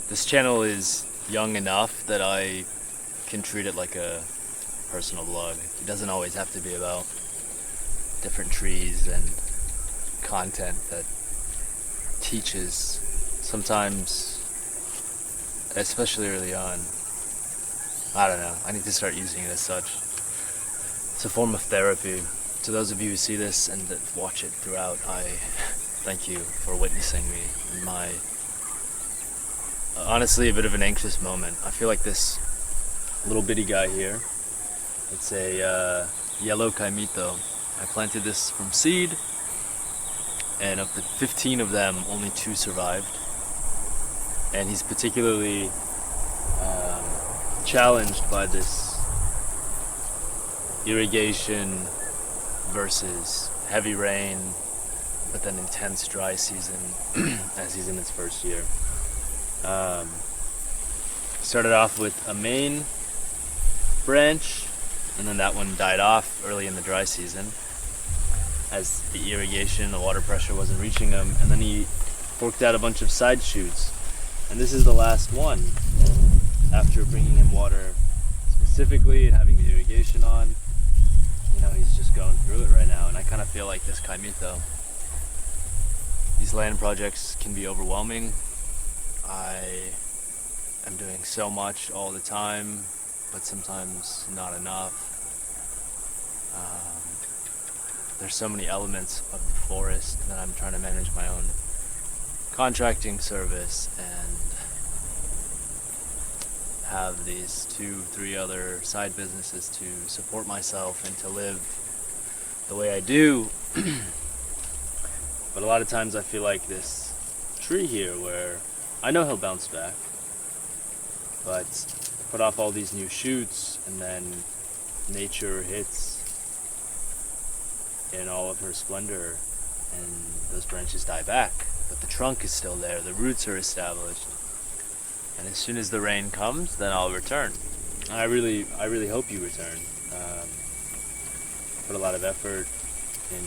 This channel is young enough that I can treat it like a personal vlog. It doesn't always have to be about different trees and content that teaches. Sometimes, especially early on, I don't know, I need to start using it as such. It's a form of therapy. To those of you who see this and that watch it throughout, I thank you for witnessing me in my honestly a bit of an anxious moment. I feel like this little bitty guy here, it's a yellow caimito. I planted this from seed, and of the 15 of them, only 2 survived. And he's particularly challenged by this irrigation versus heavy rain, but then intense dry season as he's in his first year. Started off with a main branch, and then that one died off early in the dry season as the irrigation, the water pressure wasn't reaching him, and then he forked out a bunch of side shoots, and this is the last one. And after bringing him water specifically and having the irrigation on, you know, he's just going through it right now. And I kind of feel like this caimito. These land projects can be overwhelming. I am doing so much all the time, but sometimes not enough. There's so many elements of the forest that I'm trying to manage my own contracting service and have these 2-3 other side businesses to support myself and to live the way I do. But a lot of times I feel like this tree here where I know he'll bounce back, but put off all these new shoots and then nature hits in all of her splendor and those branches die back, but the trunk is still there, the roots are established, and as soon as the rain comes, then I'll return. I really hope you return. Put a lot of effort in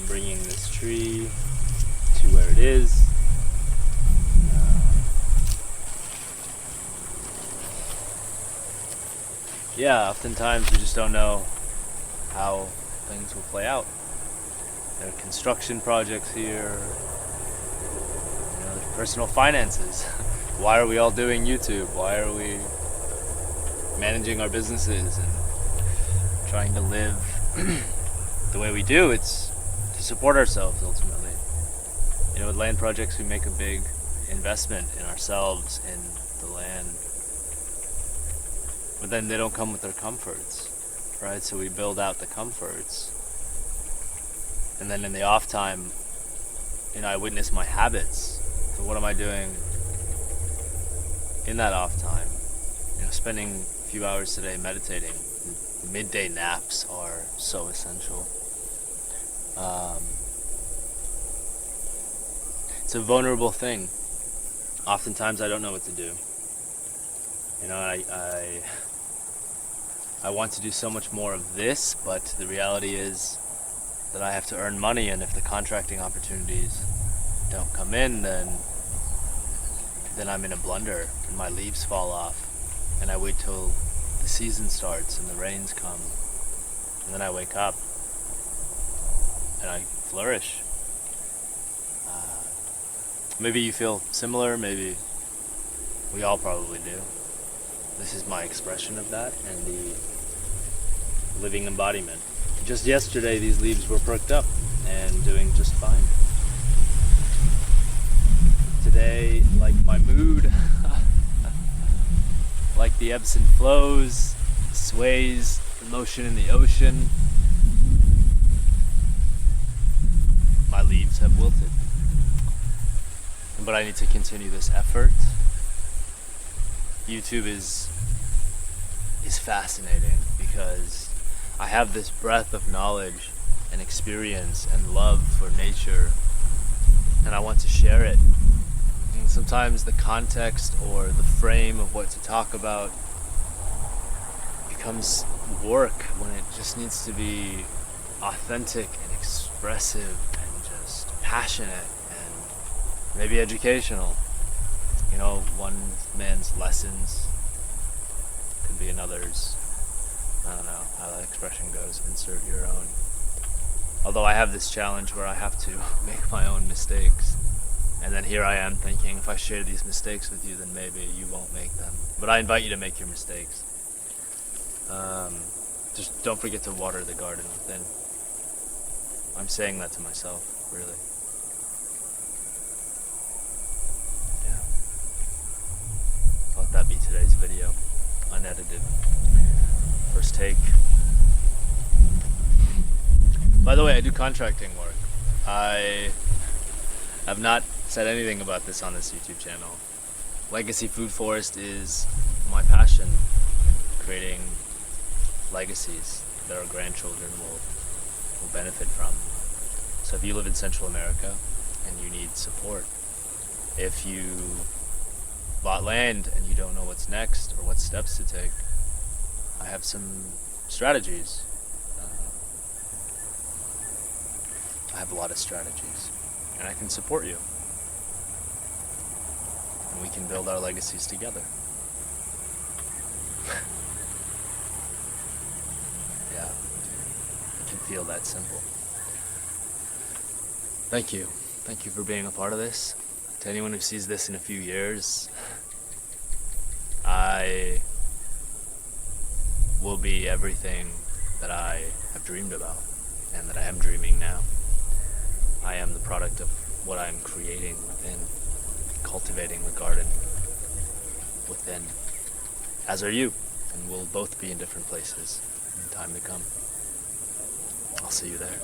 bringing this tree to where it is. Yeah, oftentimes we just don't know how things will play out. There are construction projects here, you know, there's personal finances. Why are we all doing YouTube? Why are we managing our businesses and trying to live the way we do? It's to support ourselves ultimately. You know, with land projects we make a big investment in ourselves, in the land, but then they don't come with their comforts. Right, so we build out the comforts, and then in the off time, you know, I witness my habits. So what am I doing in that off time? You know, spending a few hours today meditating. Midday naps are so essential. It's a vulnerable thing. Oftentimes I don't know what to do. You know, I want to do so much more of this, but the reality is that I have to earn money, and if the contracting opportunities don't come in, then I'm in a blunder and my leaves fall off, and I wait till the season starts and the rains come, and then I wake up and I flourish. Maybe you feel similar, maybe we all probably do. This is my expression of that and the living embodiment. Just yesterday these leaves were perked up and doing just fine. Today, like my mood, like the ebbs and flows, sways, the motion in the ocean, my leaves have wilted. But I need to continue this effort. YouTube is fascinating because I have this breadth of knowledge and experience and love for nature, and I want to share it. And sometimes the context or the frame of what to talk about becomes work when it just needs to be authentic and expressive and just passionate and maybe educational. You know, one man's lessons could be another's, I don't know how that expression goes, insert your own. Although I have this challenge where I have to make my own mistakes. And then here I am thinking, if I share these mistakes with you, then maybe you won't make them. But I invite you to make your mistakes. Just don't forget to water the garden within. I'm saying that to myself, really. Yeah. Let that be today's video. Unedited. First take. By the way, I do contracting work. I have not said anything about this on this YouTube channel. Legacy Food Forest is my passion, creating legacies that our grandchildren will benefit from. So if you live in Central America and you need support, if you bought land and you don't know what's next or what steps to take, I have some strategies. I have a lot of strategies, and I can support you. And we can build our legacies together. Yeah, it can feel that simple. Thank you. Thank you for being a part of this. To anyone who sees this in a few years, I will be everything that I have dreamed about and that I am dreaming now. I am the product of what I'm creating within, cultivating the garden within, as are you, and we'll both be in different places in time to come. I'll see you there.